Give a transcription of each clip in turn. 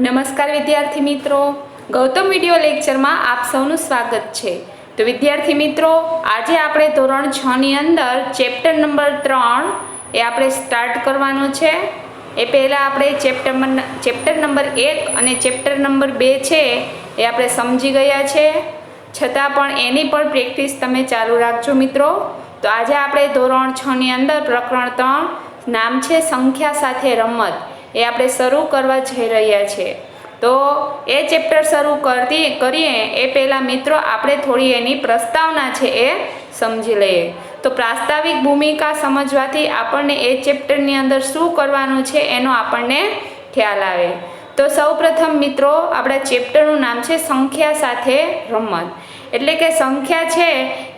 નમસ્કાર વિદ્યાર્થી મિત્રો, ગૌતમ વિડિયો લેક્ચરમાં આપ સૌનું સ્વાગત છે। તો વિદ્યાર્થી મિત્રો, આજે આપણે ધોરણ 6 ની અંદર ચેપ્ટર નંબર 3 એ આપણે સ્ટાર્ટ કરવાનું છે। એ પહેલાં આપણે ચેપ્ટર નંબર 1 અને ચેપ્ટર નંબર 2 છે એ આપણે સમજી ગયા છે, છતાં પણ એની પણ પ્રેક્ટિસ તમે ચાલુ રાખજો મિત્રો। તો આજે આપણે ધોરણ 6 ની અંદર પ્રકરણ 3 નામ છે સંખ્યા સાથે રમત, એ આપણે શરૂ કરવા જઈ રહ્યા છીએ। તો એ ચેપ્ટર શરૂ કરીએ એ પહેલાં મિત્રો આપણે થોડી એની પ્રસ્તાવના છે એ સમજી લઈએ। તો પ્રાસ્તાવિક ભૂમિકા સમજવાથી આપણને એ ચેપ્ટરની અંદર શું કરવાનું છે એનો આપણને ખ્યાલ આવે। તો સૌપ્રથમ મિત્રો આપણા ચેપ્ટરનું નામ છે સંખ્યા સાથે રમત, એટલે કે સંખ્યા છે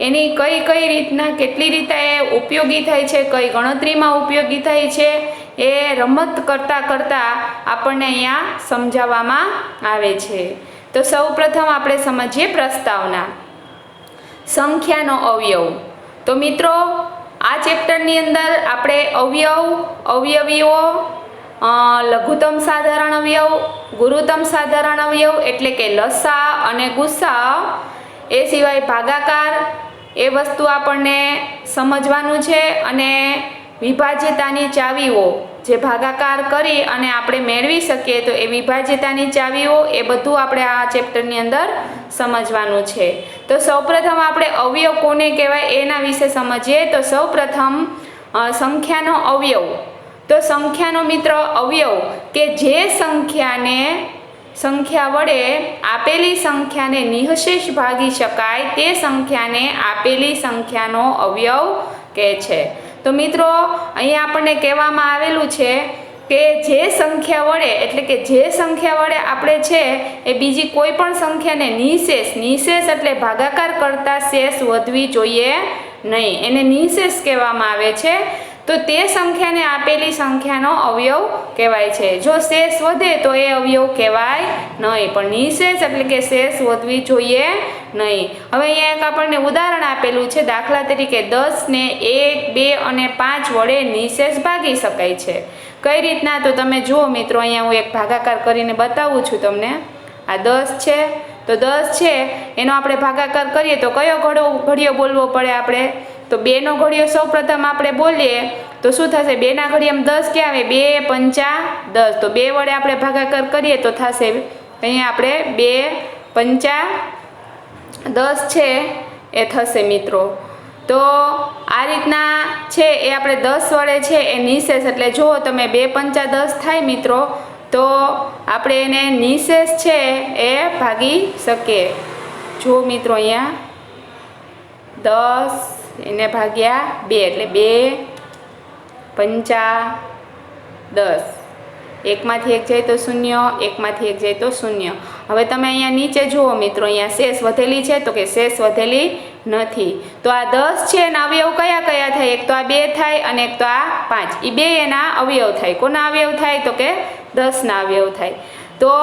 એની કઈ રીતના કેટલી રીતે એ ઉપયોગી થાય છે, કઈ ગણતરીમાં ઉપયોગી થાય છે, એ રમત કરતાં આપણને અહીંયા સમજાવવામાં આવે છે। તો સૌપ્રથમ આપણે સમજીએ પ્રસ્તાવના। સંખ્યાનો અવયવ। તો મિત્રો આ ચેપ્ટરની અંદર આપણે અવયવીઓ, લઘુત્તમ સાધારણ અવયવ, ગુરુત્તમ સાધારણ અવયવ એટલે કે લસા અને ગુસા, એ સિવાય ભાગાકાર, એ વસ્તુ આપણને સમજવાનું છે। અને વિભાજ્યતાની ચાવીઓ, જે ભાગાકાર કરી અને આપણે મેળવી શકીએ તો એ વિભાજ્યતાની ચાવીઓ, એ બધું આપણે આ ચેપ્ટરની અંદર સમજવાનું છે। તો સૌપ્રથમ આપણે અવયવ કોને કહેવાય એના વિશે સમજીએ। તો સૌપ્રથમ સંખ્યાનો અવયવ। તો સંખ્યાનો મિત્ર અવયવ કે જે સંખ્યા વડે આપેલી સંખ્યાને નિઃશેષ ભાગી શકાય તે સંખ્યાને આપેલી સંખ્યાનો અવયવ કહે છે। તો મિત્રો અહીંયા આપણને કહેવામાં આવેલું છે કે જે સંખ્યા વડે, એટલે કે જે સંખ્યા વડે આપણે છે એ બીજી કોઈ પણ સંખ્યાને નિઃશેષ એટલે ભાગાકાર કરતા શેષ વધવી જોઈએ નહીં, એને નિઃશેષ કહેવામાં આવે છે। તો તે સંખ્યાને આપેલી સંખ્યાનો અવયવ કહેવાય છે। જો શેષ વધે તો એ અવયવ કહેવાય નહીં, પણ નિઃશેષ એટલે કે શેષ વધવી જોઈએ નહીં। હવે અહીંયા એક આપણને ઉદાહરણ આપેલું છે, દાખલા તરીકે 10 ને 1, 2 અને 5 વડે નિઃશેષ ભાગી શકાય છે। કઈ રીતના? તો તમે જુઓ મિત્રો, અહીંયા હું એક ભાગાકાર કરીને બતાવું છું તમને। આ 10 છે, તો 10 છે એનો આપણે ભાગાકાર કરીએ તો કયો ઘડિયો બોલવો પડે આપણે? તો 2 નો ઘડિયો સૌ પ્રથમ આપણે બોલીએ તો શું થશે? 2 ના ઘડિયામાં 10 ક્યાં આવે? 2 પંચા 10, તો 2 વડે આપણે ભાગાકાર કરીએ તો થશે અહીંયા આપણે 2 પંચા 10 છે એ થશે મિત્રો। તો આ રીતના છે એ આપણે 10 વડે છે એ નિઃશેષ, એટલે જો તમે 2 પંચા 10 થાય મિત્રો, તો આપણે એને નિઃશેષ છે એ ભાગી શકીએ। જો મિત્રો અહીંયા 10 એને ભાગ્યા 2 એટલે 2 પંચા 10, એકમાંથી એક જાય તો 0, એકમાંથી એક જાય તો 0। હવે તમે અહીંયા નીચે જુઓ મિત્રો, અહીંયા શેષ વધેલી છે તો કે શેષ વધેલી નથી। તો આ 10 છે એના અવયવ કયા થાય? એક તો આ 2 થાય અને એક તો આ 5, એ બે એના અવયવ થાય। કોના અવયવ થાય? તો કે 10 ના અવયવ થાય। તો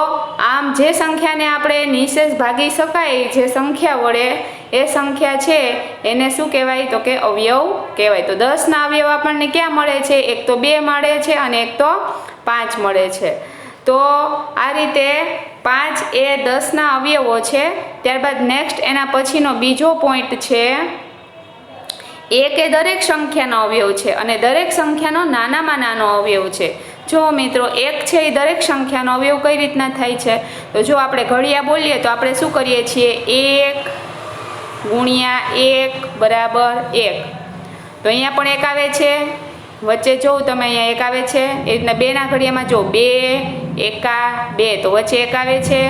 આમ જે સંખ્યાને આપણે નિઃશેષ ભાગી શકાય જે સંખ્યા વડે, એ સંખ્યા છે એને શું કહેવાય? તો કે અવયવ કહેવાય। તો 10 ના અવયવ આપણને ક્યાં મળે છે? એક તો 2 મળે છે અને એક તો 5 મળે છે। તો આ રીતે 5 એ 10 ના અવયવો છે। ત્યારબાદ નેક્સ્ટ એના પછીનો બીજો પોઈન્ટ છે, 1 એ દરેક સંખ્યાનો અવયવ છે અને દરેક સંખ્યાનો નાનામાં નાનો અવયવ છે। જો મિત્રો 1 છે એ દરેક સંખ્યાનો અવયવ કઈ રીતના થાય છે? તો જો આપણે ઘડિયા બોલીએ તો આપણે શું કરીએ છીએ? 1 ગુણ્યા 1 બરાબર 1। તો અહીંયા પણ 1 આવે છે, વચ્ચે જોઉં તમે અહીંયા 1 આવે છે। એ રીતના 2 ના ઘડિયામાં જો 2 એકા 2, તો વચ્ચે 1 આવે છે।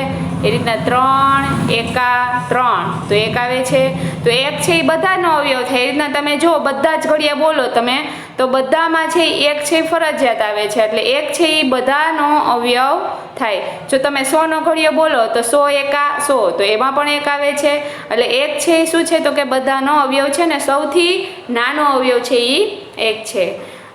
એ રીતના 3 એકા 3, તો 1 આવે છે। તો 1 છે એ બધાનો અવયવ થાય। એ રીતના તમે જો બધા જ ઘડિયા બોલો તમે તો બધામાં છે 1 છે ફરજિયાત આવે છે, એટલે 1 છે એ બધાનો અવયવ થાય। જો તમે 100 નો ઘડિયો બોલો તો 100 એકા 100, તો એમાં પણ 1 આવે છે। એટલે 1 છે એ શું છે? તો કે બધાનો અવયવ છે ને સૌથી નાનો અવયવ છે એ 1 છે।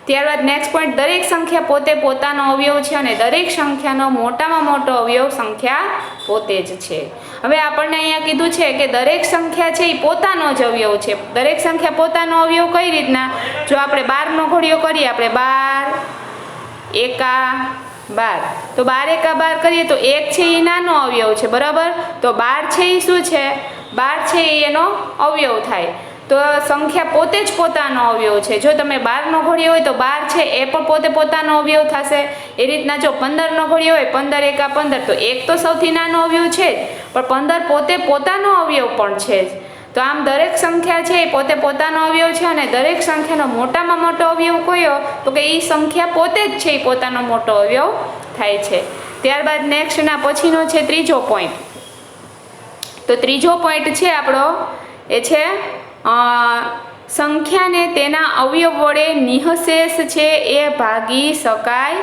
ત્યારબાદ નેક્સ્ટ પોઈન્ટ, દરેક સંખ્યા પોતે પોતાનો અવયવ છે અને દરેક સંખ્યાનો મોટામાં મોટો અવયવ સંખ્યા પોતે જ છે। હવે આપણને અહીંયા કીધું છે કે દરેક સંખ્યા છે એ પોતાનો જ અવયવ છે। દરેક સંખ્યા પોતાનો અવયવ કઈ રીતના? જો આપણે 12 નો ઘડિયો કરીએ, આપણે 12 એકા 12 તો 12 એકા 12 કરીએ તો 1 છે એ નાનો અવયવ છે, બરાબર. તો 12 છે એ શું છે? 12 છે એ એનો અવયવ થાય. તો સંખ્યા પોતે જ પોતાનો અવયવ છે. જો તમે 12નો ઘડિયો હોય તો 12 છે એ પણ પોતે પોતાનો અવયવ થશે. એ રીતના જો 15નો ઘડિયો હોય 15 એકા 15 તો 1 તો સૌથી નાનો અવયવ છે જ, પણ 15 પોતે પોતાનો અવયવ પણ છે જ. તો આમ દરેક સંખ્યા છે એ પોતે પોતાનો અવયવ છે, અને દરેક સંખ્યાનો મોટામાં મોટો અવયવ કયો? તો કે એ સંખ્યા પોતે જ છે એ પોતાનો મોટો અવયવ થાય છે. ત્યારબાદ નેક્સ્ટના પછીનો છે ત્રીજો પોઈન્ટ. તો ત્રીજો પોઈન્ટ છે આપણો એ છે સંખ્યાને તેના અવયવ વડે નિઃશેષ છે એ ભાગી શકાય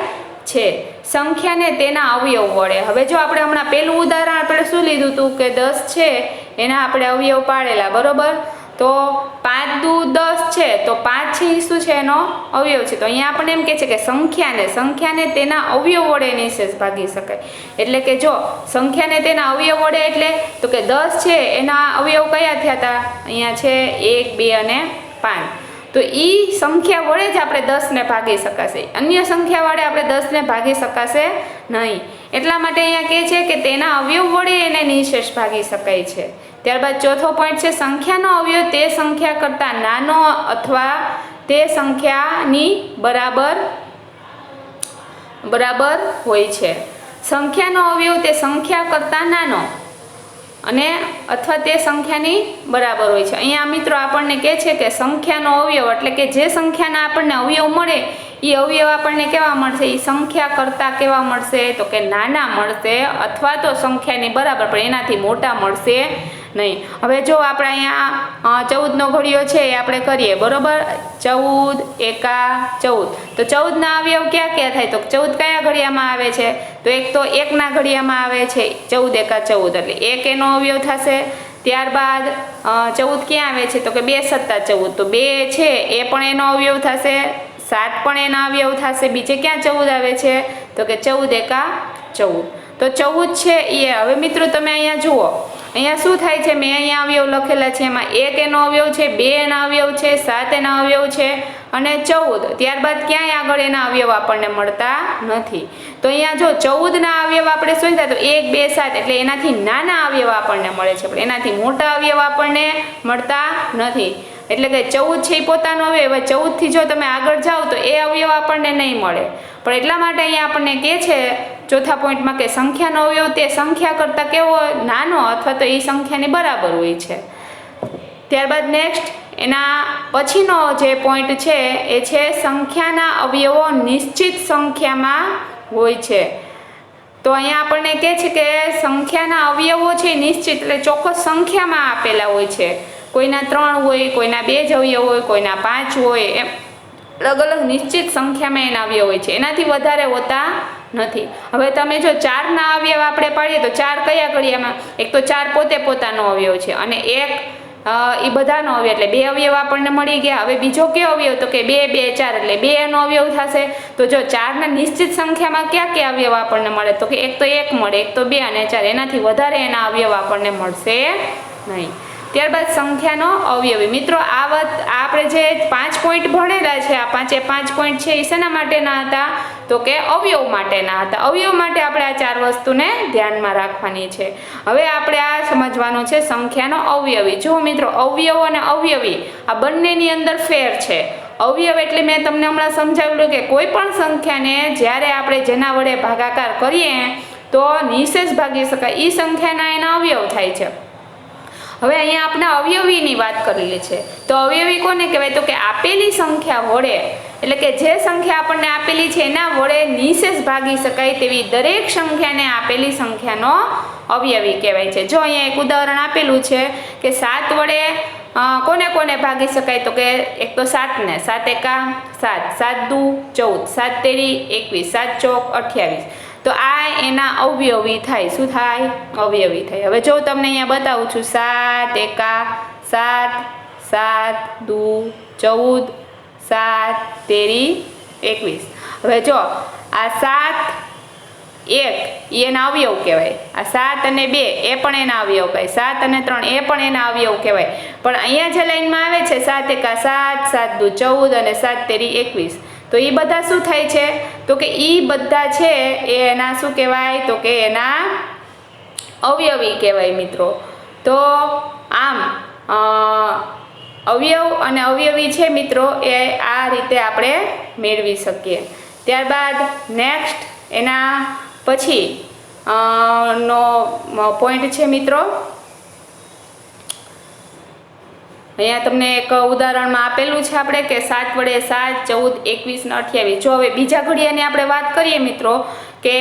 છે. સંખ્યાને તેના અવયવ વડે. હવે જો આપણે હમણાં પહેલું ઉદાહરણ આપણે શું લીધું હતું કે 10 છે એના આપણે અવયવ પાડેલા, બરોબર. તો 5 દુ 10 છે તો 5 છે એ શું છે? એનો અવયવ છે. તો અહીંયા આપણને એમ કહે છે કે સંખ્યાને તેના અવયવ વડે નિઃશેષ ભાગી શકાય. એટલે કે જો સંખ્યાને તેના અવયવ વડે એટલે તો કે 10 છે એના અવયવ કયા થયા હતા? અહીંયા છે 1 2 અને 5. તો એ સંખ્યા વડે જ આપણે 10ને ભાગી શકાશે, અન્ય સંખ્યા વડે આપણે 10ને ભાગી શકાશે નહીં. એટલા માટે અહીંયા કહે છે કે તેના અવયવ વડે એને નિઃશેષ ભાગી શકાય છે. ત્યારબાદ ચોથો પોઈન્ટ છે સંખ્યાનો અવયવ તે સંખ્યા કરતાં નાનો અથવા તે સંખ્યાની બરાબર હોય છે. સંખ્યાનો અવયવ તે સંખ્યા કરતાં નાનો અને અથવા તે સંખ્યાની બરાબર હોય છે. અહીંયા મિત્રો આપણને કહે છે કે સંખ્યાનો અવયવ એટલે કે જે સંખ્યાના આપણને અવયવ મળે એ અવયવ આપણને કેવા મળશે? એ સંખ્યા કરતાં કેવા મળશે? તો કે નાના મળશે, અથવા તો સંખ્યાની બરાબર પણ એનાથી મોટા મળશે નહીં. હવે જો આપણે અહીંયા 14નો ઘડિયો છે એ આપણે કરીએ, બરોબર. 14 એકા 14 તો 14ના અવયવ ક્યાં ક્યાં થાય? તો 14 કયા ઘડિયામાં આવે છે? તો એક તો 1ના ઘડિયામાં આવે છે 14 એકા 14 એટલે 1 એનો અવયવ થશે. ત્યારબાદ 14 ક્યાં આવે છે? તો કે 2 સત્તા 14 તો 2 છે એ પણ એનો અવયવ થશે. 7 પણ એના અવયવ થશે. બીજે ક્યાં 14 આવે છે? તો કે 14 એકા 14 તો 14 છે એ. હવે મિત્રો તમે અહીંયા જુઓ, અહીંયા શું થાય છે? મેં અહીંયા અવયવ લખેલા છે, એમાં 1 એનો અવયવ છે, 2 એના અવયવ છે, 7 એના અવયવ છે અને 14. ત્યારબાદ ક્યાંય આગળ એના અવયવ આપણને મળતા નથી. તો અહીંયા જો 14ના અવયવ આપણે શું થાય? તો 1 2 7 એટલે એનાથી નાના અવયવ આપણને મળે છે, પણ એનાથી મોટા અવયવ આપણને મળતા નથી. એટલે કે 14 છે એ પોતાનો અવયવ. 14 થી જો તમે આગળ જાઓ તો એ અવયવ આપણને નહીં મળે. પણ એટલા માટે અહીંયા આપણને કહે છે ચોથા પોઈન્ટમાં કે સંખ્યાનો અવયવ તે સંખ્યા કરતાં કેવો? નાનો અથવા તો એ સંખ્યાની બરાબર હોય છે. ત્યારબાદ નેક્સ્ટ એના પછીનો જે પોઈન્ટ છે એ છે સંખ્યાના અવયવો નિશ્ચિત સંખ્યામાં હોય છે. તો અહીંયા આપણને કહે છે કે સંખ્યાના અવયવો છે નિશ્ચિત એટલે ચોક્કસ સંખ્યામાં આપેલા હોય છે. કોઈના 3 હોય, કોઈના 2 જ અવયવ હોય, કોઈના 5 હોય, એમ અલગ અલગ નિશ્ચિત સંખ્યામાં એના અવયવ હોય છે, એનાથી વધારે હોતા નથી. હવે તમે જો 4ના અવયવ આપણે પાડીએ તો 4 કયા ઘડિયામાં? એક તો 4 પોતે પોતાનો અવયવ છે અને 1 એ બધાનો અવયવ એટલે 2 અવયવ આપણને મળી ગયા. હવે બીજો કયો અવયવ? તો કે 2 2 4 એટલે 2 એનો અવયવ થશે. તો જો 4ના નિશ્ચિત સંખ્યામાં ક્યાં ક્યાં અવયવ આપણને મળે? તો કે એક તો 1 મળે, એક તો 2 અને 4, એનાથી વધારે એના અવયવ આપણને મળશે નહીં. ત્યારબાદ સંખ્યાનો અવયવી. મિત્રો આપણે જે 5 પોઈન્ટ ભણેલા છે, આ 5 પોઈન્ટ છે એ શેના માટેના હતા? તો કે અવયવ માટેના હતા. અવયવ માટે આપણે આ 4 વસ્તુને ધ્યાનમાં રાખવાની છે. હવે આપણે આ સમજવાનું છે સંખ્યાનો અવયવી. જો મિત્રો અવયવ અને અવયવી આ બંનેની અંદર ફેર છે. અવયવ એટલે મેં તમને હમણાં સમજાવ્યું કે કોઈ પણ સંખ્યાને જ્યારે આપણે જેના વડે ભાગાકાર કરીએ તો નિઃશેષ ભાગી શકાય એ સંખ્યાના એના અવયવ થાય છે. હવે અહીંયા આપણે અવયવીની વાત કરેલી છે. તો અવયવી કોને કહેવાય? તો કે આપેલી સંખ્યા વડે એટલે કે જે સંખ્યા આપણને આપેલી છે એના વડે નિઃશેષ ભાગી શકાય તેવી દરેક સંખ્યાને આપેલી સંખ્યાનો અવયવી કહેવાય છે. જો અહીંયા એક ઉદાહરણ આપેલું છે કે 7 વડે કોને કોને ભાગી શકાય? તો કે એક તો 7ને, 7 એકા 7, 7 દુ 14, 7 તેરી 21, 7 ચોક 28. તો આ એના અવયવી થાય. શું થાય? અવયવી થાય. હવે જો તમને અહીંયા બતાવું છું 7 એકા 7, 7 દુ 14, 7 તેરી 21. હવે જો આ 7 1 એના અવયવ કહેવાય, આ 7 અને 2 એ પણ એના અવયવ કહેવાય, 7 અને 3 એ પણ એના અવયવ કહેવાય. પણ અહીંયા જે લાઈનમાં આવે છે 7 એકા 7, 7 દુ 14 અને 7 તેરી 21. તો એ બધા શું થાય છે? તો કે એ બધા છે એ એના શું કહેવાય? તો કે એના અવયવી કહેવાય મિત્રો. તો આમ અવયવ અને અવયવી છે મિત્રો એ આ રીતે આપણે મેળવી શકીએ. ત્યારબાદ નેક્સ્ટ એના પછી નો પોઈન્ટ છે મિત્રો, અહીંયા તમને એક ઉદાહરણમાં આપેલું છે આપણે કે 7 વડે 7, 14, 21 ને 28. જો હવે બીજા ઘડિયાની આપણે વાત કરીએ મિત્રો કે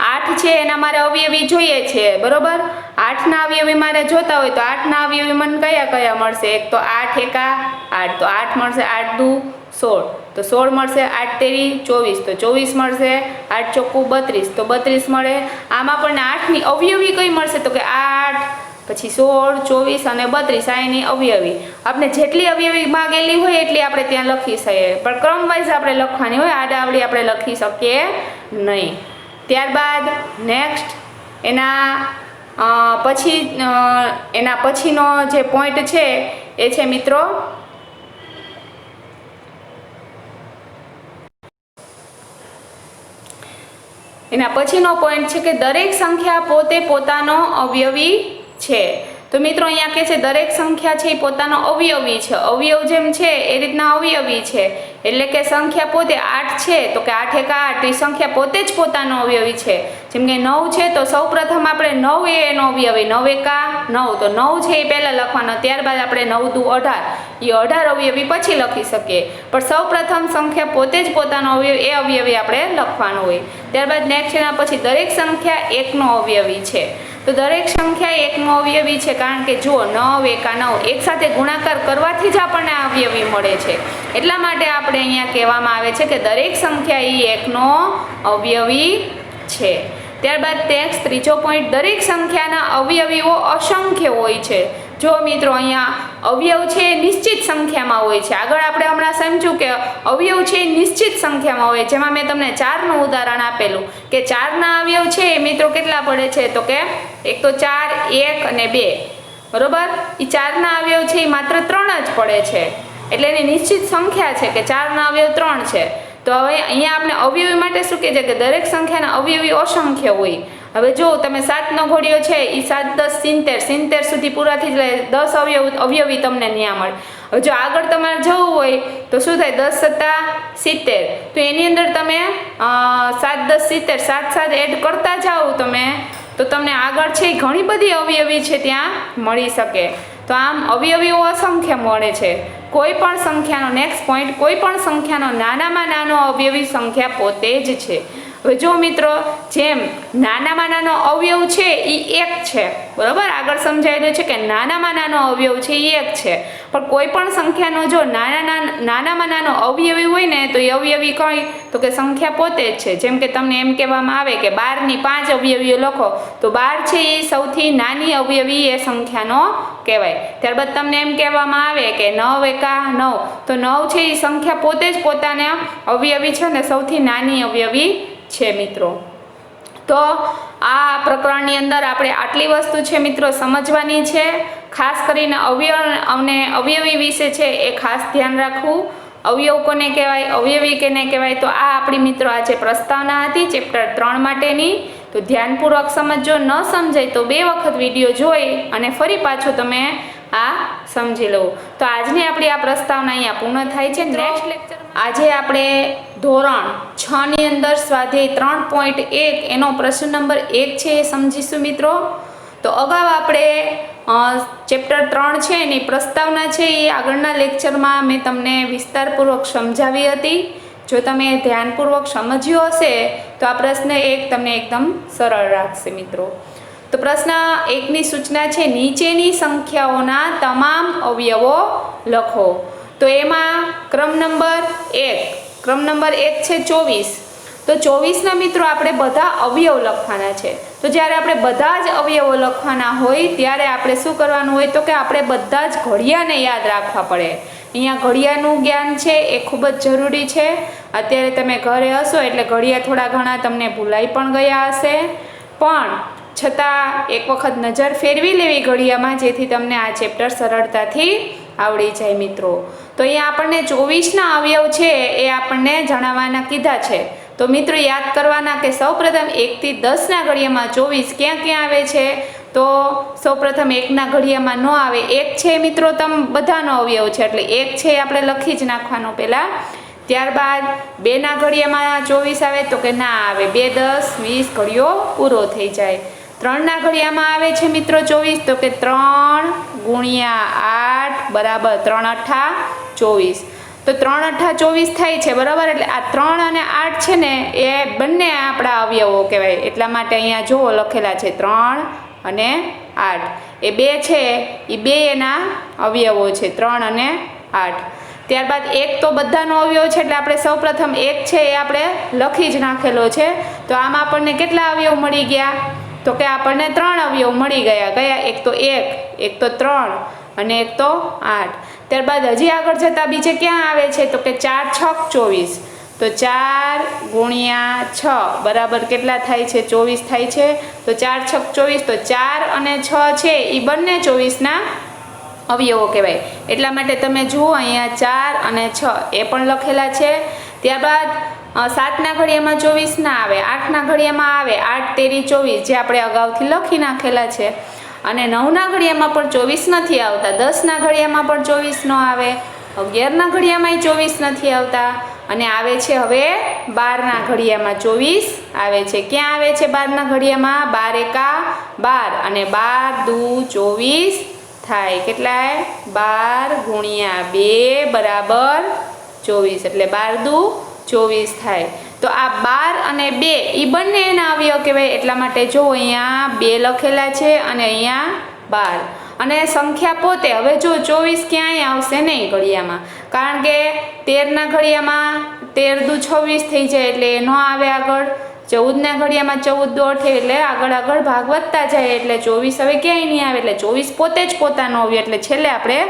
8 છે એના મારે અવયવી જોઈએ છે, બરોબર. 8ના અવયવી મારે જોતા હોય તો 8ના અવયવી મને કયા કયા મળશે? એક તો 8 એકા 8, તો 8 મળશે. 8 દુ 16, તો 16 મળશે. 8 તેરી 24, તો 24 મળશે. 8 ચોખ્ખું 32, તો 32 મળે. આમ આપણને 8ની અવયવી કઈ મળશે? તો કે 8 પછી 16, 24 અને 32 આ એની અવયવી. આપણે જેટલી અવયવી માગેલી હોય એટલી આપણે ત્યાં લખી શકીએ, પણ ક્રમવાઇઝ આપણે લખવાની હોય, આડાઅવળી આપણે લખી શકીએ નહીં. ત્યારબાદ નેક્સ્ટ એના પછીનો જે પોઈન્ટ છે એ છે મિત્રો એના પછીનો પોઈન્ટ છે કે દરેક સંખ્યા પોતે પોતાનો અવયવી છે. તો મિત્રો અહીંયા કહે છે દરેક સંખ્યા છે એ પોતાનો અવયવી છે. અવયવ જેમ છે એ રીતના અવયવી છે. એટલે કે સંખ્યા પોતે 8 છે તો કે 8 એકા 8 એ સંખ્યા પોતે જ પોતાનો અવયવી છે. જેમ કે 9 છે તો સૌ પ્રથમ આપણે 9 એ એનો અવયવી, 9 એકા 9, તો 9 છે એ પહેલાં લખવાનો. ત્યારબાદ આપણે 9 દુ 18, એ 18 અવયવી પછી લખી શકીએ. પણ સૌ પ્રથમ સંખ્યા પોતે જ પોતાનો અવયવી, એ અવયવી આપણે લખવાનું હોય. ત્યારબાદ નેક્સ્ટ એના પછી દરેક સંખ્યા 1નો અવયવી છે. તો દરેક સંખ્યા 1નો અવયવી છે, કારણ કે જો 9 એકા 9 એક સાથે ગુણાકાર કરવાથી જ આપણને અવયવી મળે છે. એટલા માટે આપણે અહીંયા કહેવામાં આવે છે કે દરેક સંખ્યા એ 1નો અવયવી છે. ત્યારબાદ નેક્સ્ટ ત્રીજો પોઈન્ટ, દરેક સંખ્યાના અવયવીઓ અસંખ્ય હોય છે. જો મિત્રો અહીંયા અવયવ છે એ નિશ્ચિત સંખ્યામાં હોય છે. આગળ આપણે હમણાં સમજ્યું કે અવયવ છે એ નિશ્ચિત સંખ્યામાં હોય, જેમાં મેં તમને 4નું ઉદાહરણ આપેલું કે 4ના અવયવ છે એ મિત્રો કેટલા પડે છે? તો કે એક તો 4, 1 અને 2, બરોબર. એ 4ના અવયવ છે એ માત્ર 3 જ પડે છે, એટલે એની નિશ્ચિત સંખ્યા છે કે 4ના અવયવ 3 છે. તો હવે અહીંયા આપણે અવયવી માટે શું કહે છે કે દરેક સંખ્યાના અવયવી અસંખ્ય હોય. હવે જો તમે 7નો ઘડિયો છે એ 7, 10, 70 સુધી પૂરા થઈ જાય, 10 અવયવી તમને ત્યાં મળે. હવે જો આગળ તમારે જવું હોય તો શું થાય? 10 સત્તા 70, તો એની અંદર તમે 7, 10, 70 7 એડ કરતા જાઓ તમે, તો તમને આગળ છે ઘણી બધી અવયવી છે ત્યાં મળી શકે. તો આમ અવયવીઓ અસંખ્ય મળે છે. કોઈ પણ સંખ્યાનો નેક્સ્ટ પોઈન્ટ, કોઈ પણ સંખ્યાનો નાનામાં નાનો અવયવી સંખ્યા પોતે જ છે. હવે જો મિત્રો જેમ નાનામાં નાનો અવયવ છે એ 1 છે, બરોબર. આગળ સમજાયેલું છે કે નાનામાં નાનો અવયવ છે એ 1 છે, પણ કોઈ પણ સંખ્યાનો જો નાનામાં નાનો અવયવી હોય ને તો એ અવયવી કઈ? તો કે સંખ્યા પોતે જ છે. જેમ કે તમને એમ કહેવામાં આવે કે 12ની 5 અવયવીઓ લખો, તો 12 છે એ સૌથી નાની અવયવી એ સંખ્યાનો કહેવાય. ત્યારબાદ તમને એમ કહેવામાં આવે કે 9 એકા 9, તો 9 છે એ સંખ્યા પોતે જ પોતાના અવયવી છે અને સૌથી નાની અવયવી છે મિત્રો. તો આ પ્રકરણની અંદર આપણે આટલી વસ્તુ છે મિત્રો સમજવાની છે. ખાસ કરીને અવયવ અને અવયવી વિશે છે એ ખાસ ધ્યાન રાખવું. અવયવ કોને કહેવાય, અવયવી કેને કહેવાય, તો આ આપણી મિત્રો આજે પ્રસ્તાવના હતી ચેપ્ટર 3 માટેની. તો ધ્યાનપૂર્વક સમજજો. ન સમજાય તો 2 વખત વિડીયો જોઈ અને ફરી પાછું તમે આ સમજી લો. તો આજની આપણી આ પ્રસ્તાવના અહીંયા પૂર્ણ થાય છે. નેક્સ્ટ લેક્ચર આજે આપણે ધોરણ 6ની અંદર સ્વાધ્યાય 3.1 એનો પ્રશ્ન નંબર 1 છે એ સમજીશું મિત્રો. તો અગાઉ આપણે ચેપ્ટર 3 છે એની પ્રસ્તાવના છે એ આગળના લેક્ચરમાં મેં તમને વિસ્તારપૂર્વક સમજાવી હતી. જો તમે ધ્યાનપૂર્વક સમજ્યો હશે તો આ પ્રશ્ન 1 તમને એકદમ સરળ રાખશે મિત્રો. તો પ્રશ્ન 1ની સૂચના છે નીચેની સંખ્યાઓના તમામ અવયવો લખો. તો એમાં ક્રમ નંબર 1 છે 24. તો 24ના મિત્રો આપણે બધા અવયવ લખવાના છે. તો જ્યારે આપણે બધા જ અવયવો લખવાના હોય ત્યારે આપણે શું કરવાનું હોય? તો કે આપણે બધા જ ઘડિયાને યાદ રાખવા પડે. અહીંયા ઘડિયાળનું જ્ઞાન છે એ ખૂબ જ જરૂરી છે. અત્યારે તમે ઘરે હશો એટલે ઘડિયાળ થોડા ઘણા તમને ભૂલાઈ પણ ગયા હશે, પણ છતાં એક વખત નજર ફેરવી લેવી ઘડિયાળમાં, જેથી તમને આ ચેપ્ટર સરળતાથી આવડી જાય મિત્રો। તો અહીંયા આપણને 24ના અવયવ છે એ આપણને જણાવવાના કીધા છે। તો મિત્રો યાદ કરવાના કે સૌપ્રથમ 1 થી 10ના ઘડિયામાં 24 ક્યાં ક્યાં આવે છે? તો સૌપ્રથમ 1ના ઘડિયામાં ન આવે। 1 છે મિત્રો બધાનો અવયવ છે એટલે 1 છે આપણે લખી જ નાખવાનો પહેલાં। ત્યારબાદ 2ના ઘડિયામાં 24 આવે તો કે ના આવે, 2 10 20 ઘડિયો પૂરો થઈ જાય। 3ના ઘડિયામાં આવે છે મિત્રો 24 તો કે 3 ગુણ્યા 8 બરાબર 3 અઠ્ઠા 24। તો 3 અઠ્ઠા 24 થાય છે બરાબર, એટલે આ 3 અને 8 છે ને એ બંને આપણા અવયવો કહેવાય। એટલા માટે અહીંયા જુઓ લખેલા છે 3 અને 8, એ 2 છે એ 2 એના અવયવો છે 3 અને 8। ત્યારબાદ 1 તો બધાનો અવયવ છે એટલે આપણે સૌપ્રથમ 1 છે એ આપણે લખી જ નાખેલો છે। તો આમાં આપણને કેટલા અવયવ મળી ગયા? તો કે આપણને 3 અવયવ મળી ગયા। એક તો 1 તો 3 અને 1 તો 8। ત્યારબાદ હજી આગળ જતાં બીજે ક્યાં આવે છે? તો કે 4 6 24, તો 4 ગુણ્યા 6 બરાબર કેટલા થાય છે? 24 થાય છે। તો 4 6 24, તો 4 અને 6 છે એ બંને 24ના અવયવો કહેવાય। એટલા માટે તમે જુઓ અહીંયા 4 અને 6 એ પણ લખેલા છે। ત્યારબાદ 7ના ઘડિયામાં 24 ના આવે, 8ના ઘડિયામાં આવે, 8 તેરી 24 જે આપણે અગાઉથી લખી નાખેલા છે। અને 9ના ઘડિયામાં પણ 24 નથી આવતા, 10ના ઘડિયામાં પણ 24 ન આવે, 11ના ઘડિયામાં 24 નથી આવતા, અને આવે છે હવે 12ના ઘડિયામાં 24 આવે છે। ક્યાં આવે છે 12ના ઘડિયામાં? 12 એકા 12 અને 12 દુ 24 થાય। કેટલાય? 12 ગુણ્યા 2 બરાબર 24, એટલે 12 દુ 24 થાય। તો આ 12 અને 2 એ બંને એના અવયવ કહેવાય। એટલા માટે જો અહીંયા 2 લખેલા છે અને અહીંયા 12, અને સંખ્યા પોતે હવે જો 24 ક્યાંય આવશે નહીં ઘડિયામાં, કારણ કે 13ના ઘડિયામાં 13 દુ 26 થઈ જાય એટલે ન આવે આગળ। 14ના ઘડિયામાં 14 દુ 28 એટલે આગળ ભાગ વધતા જાય એટલે 24 હવે ક્યાંય નહીં આવે, એટલે 24 પોતે જ પોતાનો અવયવ એટલે છેલ્લે આપણે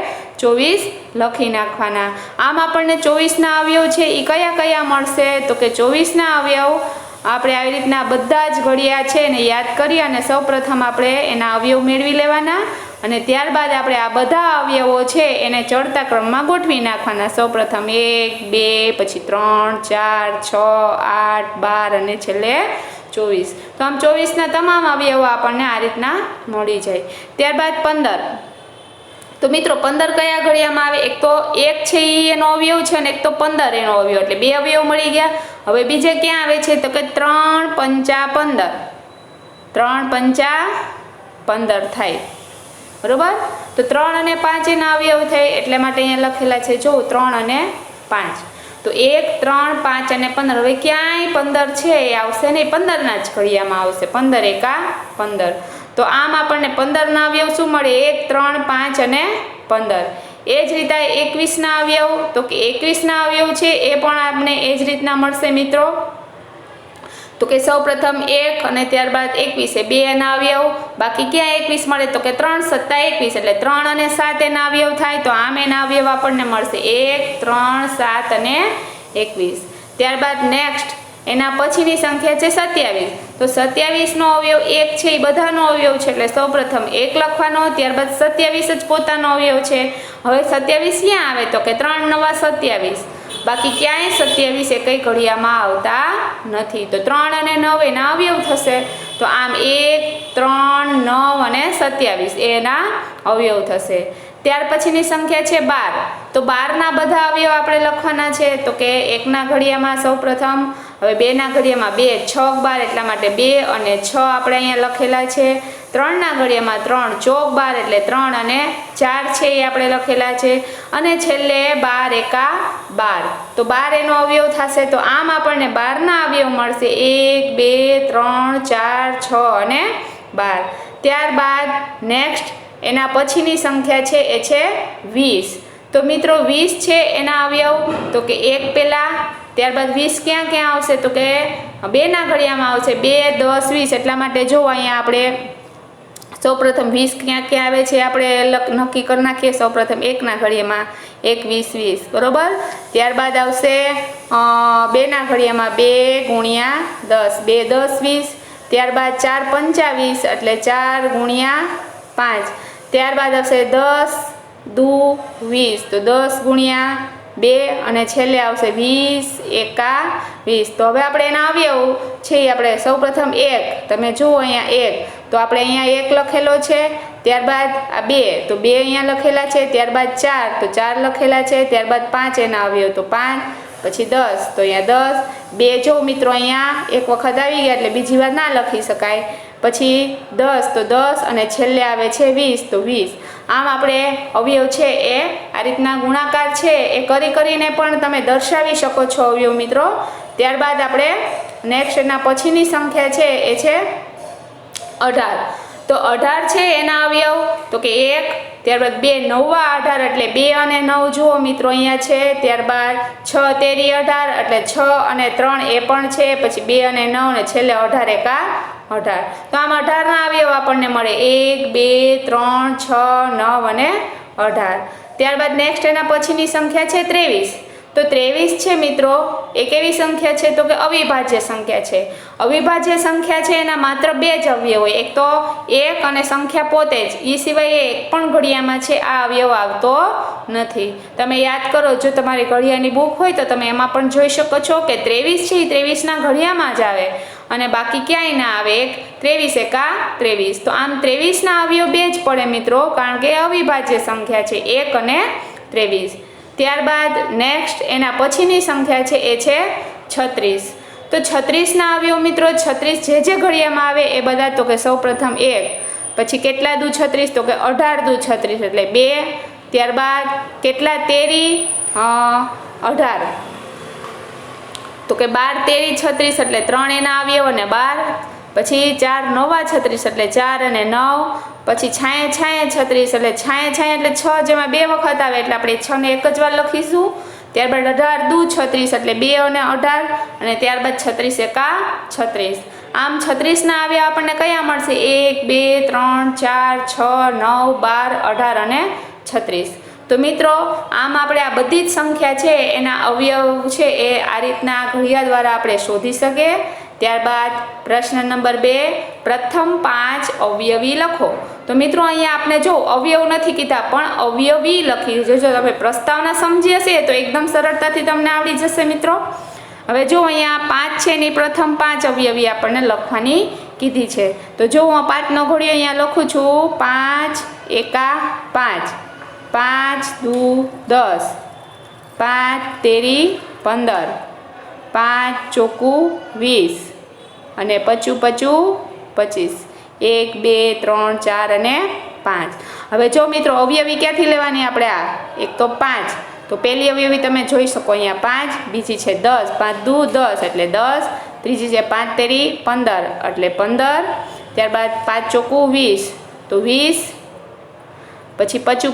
24 લખી નાખવાના। આમ આપણને 24ના અવયવ છે એ કયા કયા મળશે? તો કે 24ના અવયવ આપણે આવી રીતના બધા જ ઘડિયા છે ને યાદ કરી અને સૌપ્રથમ આપણે એના અવયવ મેળવી લેવાના, અને ત્યારબાદ આપણે આ બધા અવયવો છે એને ચડતા ક્રમમાં ગોઠવી નાખવાના। સૌપ્રથમ 1 2 પછી 3 4 6 8 12 અને છેલ્લે 24। તો આમ 24ના તમામ અવયવો આપણને આ રીતના મળી જાય। ત્યારબાદ 15, તો મિત્રો 15 કયા ઘડિયામાં આવે? એક તો 1 છે એનો અવયવ છે અને એક તો 15 એનો અવયવ, એટલે 2 અવયવ મળી ગયા। હવે બીજે ક્યાં આવે છે? તો કે 3 પંચા 15, 3 પંચા 15 થાય બરોબર। તો 3 અને 5 એના અવયવ થાય, એટલે માટે અહીંયા લખેલા છે જો 3 અને 5। તો 1 3 5 અને 15, હવે ક્યાંય 15 છે એ આવશે નહીં, 15ના જ ઘડિયામાં આવશે, 15 એકા 15। તો આમ આપણને 15ના અવયવ શું મળે? 1 3 5 અને 15। એ જ રીતે 21ના અવયવ, તો કે 21ના અવયવ છે એ પણ આપણે એ જ રીતના મળશે મિત્રો। તો કે સૌપ્રથમ 1 અને ત્યારબાદ 21 એ 2 એના અવયવ, બાકી ક્યાં 21 મળે? તો કે 3 7 21 એટલે 3 અને 7 એના અવયવ થાય। તો આમ એના અવયવ આપણને મળશે 1 3 7 અને 21। ત્યારબાદ નેક્સ્ટ એના પછીની સંખ્યા છે 27, તો 27નો અવયવ 1 છે એ બધાનો અવયવ છે એટલે સૌપ્રથમ 1 લખવાનો, ત્યારબાદ 27 જ પોતાનો અવયવ છે। હવે 27 ક્યાં આવે? તો કે 3 નવા 27, બાકી ક્યાંય 27 એ કઈ ઘડિયામાં આવતા નથી। તો 3 અને 9 એના અવયવ થશે। તો આમ 1 3 9 અને 27 એના અવયવ થશે। ત્યાર પછીની સંખ્યા છે 12, તો 12ના બધા અવયવ આપણે લખવાના છે। તો કે 1ના ઘડિયામાં સૌપ્રથમ, હવે 2ના ઘડિયામાં 2 6 12 એટલા માટે 2 અને 6 આપણે અહીંયા લખેલા છે। 3ના ઘડિયામાં 3 ચોક 12 એટલે 3 અને 4 છે એ આપણે લખેલા છે, અને છેલ્લે 12 એકા 12, તો 12 એનો અવયવ થશે। તો આમ આપણને 12ના અવયવ મળશે 1 2 3 4 6 અને 12। ત્યારબાદ નેક્સ્ટ એના પછીની સંખ્યા છે એ છે 20, તો મિત્રો 20 છે એના અવયવ, તો કે 1 પહેલાં, ત્યારબાદ 20 ક્યાં ક્યાં આવશે? તો કે 2ના ઘડિયામાં આવશે, 2 10 20, એટલા માટે જો અહીંયા આપણે સૌપ્રથમ 20 ક્યાં ક્યાં આવે છે આપણે નક્કી કરી નાખીએ। સૌપ્રથમ 1ના ઘડિયામાં 1 20 20 બરોબર। ત્યારબાદ આવશે 2ના ઘડિયામાં 2 ગુણ્યા 10, 2 10 20, ત્યારબાદ 4 25 એટલે 4 ગુણ્યા 5, ત્યારબાદ આવશે 10 દુ 20, તો 10 ગુણ્યા 2 અને છેલ્લે આવશે 20 એકા 20. તો હવે આપણે એના અવયવ છે આપણે સૌપ્રથમ 1, તમે જુઓ અહીંયા 1, તો આપણે અહીંયા 1 લખેલો છે, ત્યારબાદ આ 2, તો 2 અહીંયા લખેલા છે, ત્યારબાદ 4, તો 4 લખેલા છે, ત્યારબાદ 5 એના અવયવ, તો 5, પછી 10, તો અહીંયા 10, 2 જો મિત્રો અહીંયા એક વખત આવી ગયા એટલે બીજી વાર ના લખી શકાય, પછી 10, તો 10 અને છેલ્લે આવે છે 20, તો 20. આમ આપણે અવયવ છે એ આ રીતના ગુણાકાર છે એ કરીને પણ તમે દર્શાવી શકો છો અવયવ મિત્રો. ત્યારબાદ આપણે નેક્સ્ટ એના પછીની સંખ્યા છે એ છે 18. તો 18 છે એના અવયવ તો કે 1, ત્યારબાદ 2 9 18 એટલે 2 અને 9 જુઓ મિત્રો અહીંયા છે, ત્યારબાદ 6 તેરી 18 એટલે 6 અને 3 એ પણ છે, પછી 2 અને 9 ને છેલ્લે 18 એકા 18. તો આમ 18 ના અવયવ આપણને મળે 1 2 3 6 9 અને 18. ત્યારબાદ નેક્સ્ટ એના પછીની સંખ્યા છે 23. તો 23 છે મિત્રો એ કેવી સંખ્યા છે તો કે અવિભાજ્ય સંખ્યા છે. અવિભાજ્ય સંખ્યા છે એના માત્ર 2 જ અવયવ હોય, એક તો 1 અને સંખ્યા પોતે જ, એ સિવાય એક પણ ઘડિયામાં છે આ અવયવ આવતો નથી. તમે યાદ કરો, જો તમારી ઘડિયાની બુક હોય તો તમે એમાં પણ જોઈ શકો છો કે 23 છે એ 23 ના ઘડિયામાં જ આવે અને બાકી ક્યાંય ના આવે. 23 એકા 23. તો આમ 23 ના અવયવ 2 જ પડે મિત્રો, કારણ કે અવિભાજ્ય સંખ્યા છે 1 અને 23. ત્યારબાદ નેક્સ્ટ એના પછીની સંખ્યા છે એ છે 36. તો 36 ના અવયવ મિત્રો 36 જે ઘડિયામાં આવે એ બધા તો કે સૌપ્રથમ 1, પછી કેટલા દુ 36 તો કે 18 દુ 36 એટલે 2, ત્યારબાદ કેટલા તેરી 18 તો કે 12 તેરી 36 એટલે 3 એના અવયવ અને 12, પછી 4 9 36 એટલે 4 અને 9, પછી છાંયે 36 એટલે છાંયે એટલે 6 જેમાં 2 વખત આવે એટલે આપણે 6 ને એક જ વાર લખીશું. ત્યારબાદ 18 દુ 36 એટલે 2 અને 18 અને ત્યારબાદ 36 એકા 36. આમ 36 ના આવ્યા આપણને કયા મળશે 1 2 3 4 6 9 12 18 અને 36. તો મિત્રો આમ આપણે આ બધી જ સંખ્યા છે એના અવયવ છે એ આ રીતના ઘડિયા દ્વારા આપણે શોધી શકીએ. ત્યારબાદ પ્રશ્ન નંબર 2, પ્રથમ 5 અવયવી લખો. તો મિત્રો અહીંયા આપણે જો અવયવ નથી કીધા પણ અવયવી લખી જો તમે પ્રસ્તાવના સમજી હશે તો એકદમ સરળતાથી તમને આવડી જશે મિત્રો. હવે જો અહીંયા 5 છે એની પ્રથમ 5 અવયવી આપણને લખવાની કીધી છે. તો જો હું 5નો ઘડિયો અહીંયા લખું છું, 5 એકા 5, 5 દુ 10, 5 તેરી 15, 5 ચોકું 20 અને 5 25, 1 2 3 4 અને 5. હવે જો મિત્રો અવયવી ક્યાંથી લેવાની આપણે આ એક તો 5, તો પહેલી અવયવી તમે જોઈ શકો અહીંયા 5, બીજી છે 10, 5 દુ 10 એટલે 10, ત્રીજી છે 5 તેરી 15 એટલે 15, ત્યારબાદ 5 ચોકું 20 તો 20, પછી 5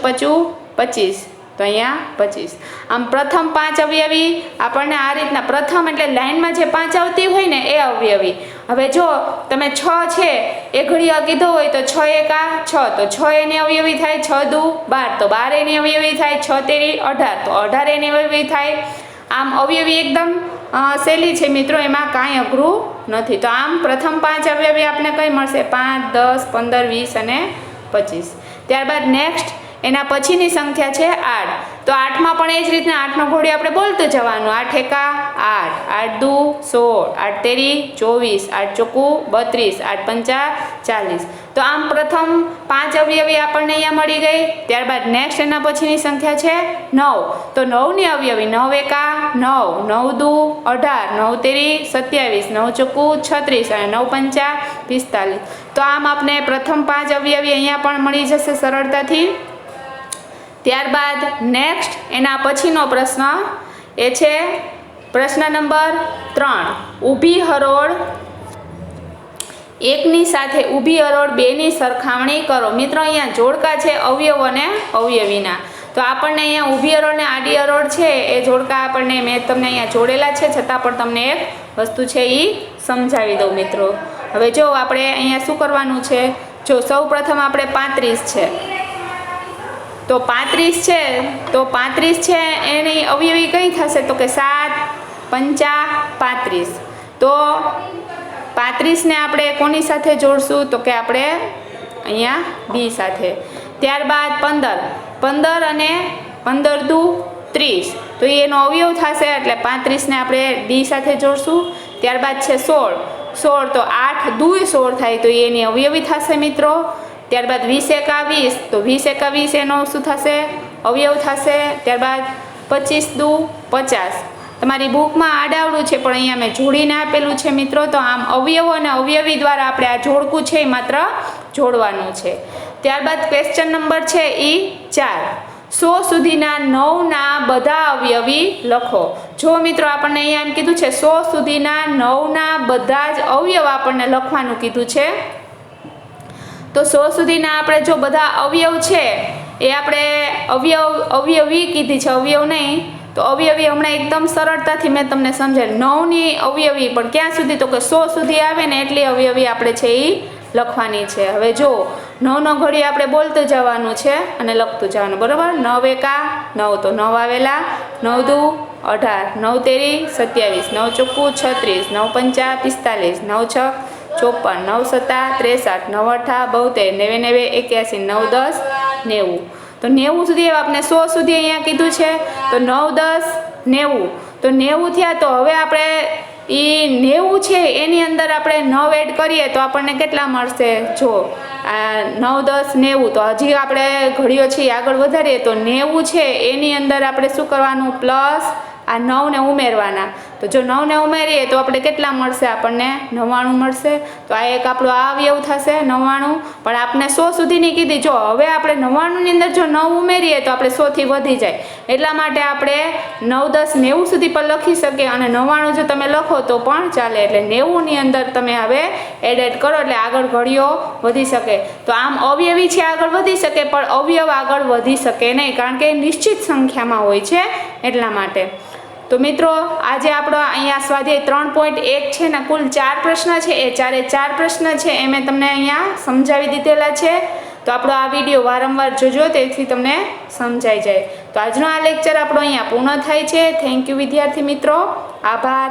25 તો અહીંયા 25. આમ પ્રથમ 5 અવયવી આપણને આ રીતના, પ્રથમ એટલે લાઈનમાં જે 5 આવતી હોય ને એ અવયવી. હવે જો તમે 6 છે એ ઘડિયા કીધો હોય તો 6 એકા 6 તો 6 એની અવયવી થાય, 6 દુ 12 તો 12 એની અવયવી થાય, 6 તેરી 18 તો 18 એની અવયવી થાય. આમ અવયવી એકદમ સહેલી છે મિત્રો, એમાં કાંઈ અઘરું નથી. તો આમ પ્રથમ 5 અવયવી આપણે કઈ મળશે 5 10 15 20 અને 25. ત્યારબાદ નેક્સ્ટ એના પછીની સંખ્યા છે 8. તો 8માં પણ એ જ રીતના 8નો ઘોડિયો આપણે બોલતું જવાનું, 8 એકા 8, 8 દુ 16, 8 તેરી 24, 8 ચોકું 32, 8 પંચા 40. તો આમ પ્રથમ 5 અવયવી આપણને અહીંયા મળી ગઈ. ત્યારબાદ નેક્સ્ટ એના પછીની સંખ્યા છે 9. તો 9ની અવયવી 9 એકા 9, 9 દુ 18, 9 તેરી 27, 9 ચોકું 36 અને 9 પંચા 45. તો આમ આપણે પ્રથમ 5 અવયવી અહીંયા પણ મળી જશે સરળતાથી. ત્યારબાદ નેક્સ્ટ એના પછીનો પ્રશ્ન એ છે પ્રશ્ન નંબર 3, ઊભી હરોળ 1ની સાથે ઊભી હરોળ 2ની સરખામણી કરો. મિત્રો અહીંયા જોડકા છે અવયવ અને અવયવીના. તો આપણને અહીંયા ઊભી હરોળ ને આડી હરોળ છે એ જોડકા આપણને મેં તમને અહીંયા જોડેલા છે, છતાં પણ તમને એક વસ્તુ છે એ સમજાવી દઉં મિત્રો. હવે જો આપણે અહીંયા શું કરવાનું છે, જો સૌ પ્રથમ આપણે 35 છે તો 35 છે તો 35 છે એની અવયવી કઈ થશે તો કે 7 પંચા 35. તો 35ને આપણે કોની સાથે જોડશું તો કે આપણે અહીંયા બી સાથે. ત્યારબાદ 15 15 અને 15 દુ 30, તો એનો અવયવ થશે એટલે 35ને આપણે ડી સાથે જોડશું. ત્યારબાદ છે 16, તો 8 દુ 16 થાય તો એની અવયવી થશે મિત્રો. ત્યારબાદ 20 એકા 20, તો 20 એકા 20 એનો શું થશે? અવયવ થશે. ત્યારબાદ 25 દુ 50. તમારી બુકમાં આડાવડું છે પણ અહીંયા મેં જોડીને આપેલું છે મિત્રો. તો આમ અવયવો અને અવયવી દ્વારા આપણે આ જોડકું છે એ માત્ર જોડવાનું છે. ત્યારબાદ ક્વેશ્ચન નંબર છે એ 4, 100 સુધીના 9ના બધા અવયવી લખો. જો મિત્રો આપણને અહીંયા એમ કીધું છે 100 સુધીના 9ના બધા જ અવયવ આપણને લખવાનું કીધું છે. તો 100 સુધીના આપણે જો બધા અવયવ છે એ આપણે અવયવી કીધી છે, અવયવ નહીં. તો અવયવી હમણાં એકદમ સરળતાથી મેં તમને સમજાવ્યું. 9ની અવયવી પણ ક્યાં સુધી? તો કે 100 સુધી આવે ને એટલી અવયવી આપણે છે એ લખવાની છે. હવે જો 9નો ઘડી આપણે બોલતું જવાનું છે અને લખતું જવાનું, બરાબર. 9 એકા 9, તો 9 આવેલા. 9 દુ 18, 9 તેરી 27, 9 ચોખ્ખું 36, 9 પંચા 45, 9 છ 54, 9 સત્તા 63, 9 અઠા 72, 9 81, 9 10 90. તો 90 સુધી આપણે 100 સુધી અહીંયા કીધું છે. તો 9 10 90, તો 90 થયા. તો હવે આપણે એ 90 છે એની અંદર આપણે 9 એડ કરીએ તો આપણને કેટલા મળશે? જો આ 9 10 90, તો હજી આપણે ઘડીઓ છે આગળ વધારીએ તો 90 છે એની અંદર આપણે શું કરવાનું? પ્લસ આ 9ને ઉમેરવાના. તો જો 9ને ઉમેરીએ તો આપણે કેટલા મળશે? આપણને 99 મળશે. તો આ એક આપણો આ અવયવ થશે 99. પણ આપણે 100 સુધીની કીધી. જો હવે આપણે 99ની અંદર જો 9 ઉમેરીએ તો આપણે 100થી વધી જાય. એટલા માટે આપણે 9 10 90 સુધી પણ લખી શકીએ અને 99 જો તમે લખો તો પણ ચાલે. એટલે 90ની અંદર તમે હવે એડ કરો એટલે આગળ ઘડીઓ વધી શકે. તો આમ અવયવી છે આગળ વધી શકે પણ અવયવ આગળ વધી શકે નહીં, કારણ કે નિશ્ચિત સંખ્યામાં હોય છે એટલા માટે. તો મિત્રો આજે આપણો અહીંયા સ્વાધ્યાય 3.1 છે ને કુલ 4 પ્રશ્ન છે. એ 4 પ્રશ્ન છે એ મેં તમને અહીંયા સમજાવી દીધેલા છે. તો આપણો આ વિડીયો વારંવાર જોજો, તેથી તમને સમજાઈ જાય. તો આજનો આ લેક્ચર આપણો અહીંયા પૂર્ણ થાય છે. થેન્ક યુ વિદ્યાર્થી મિત્રો, આભાર.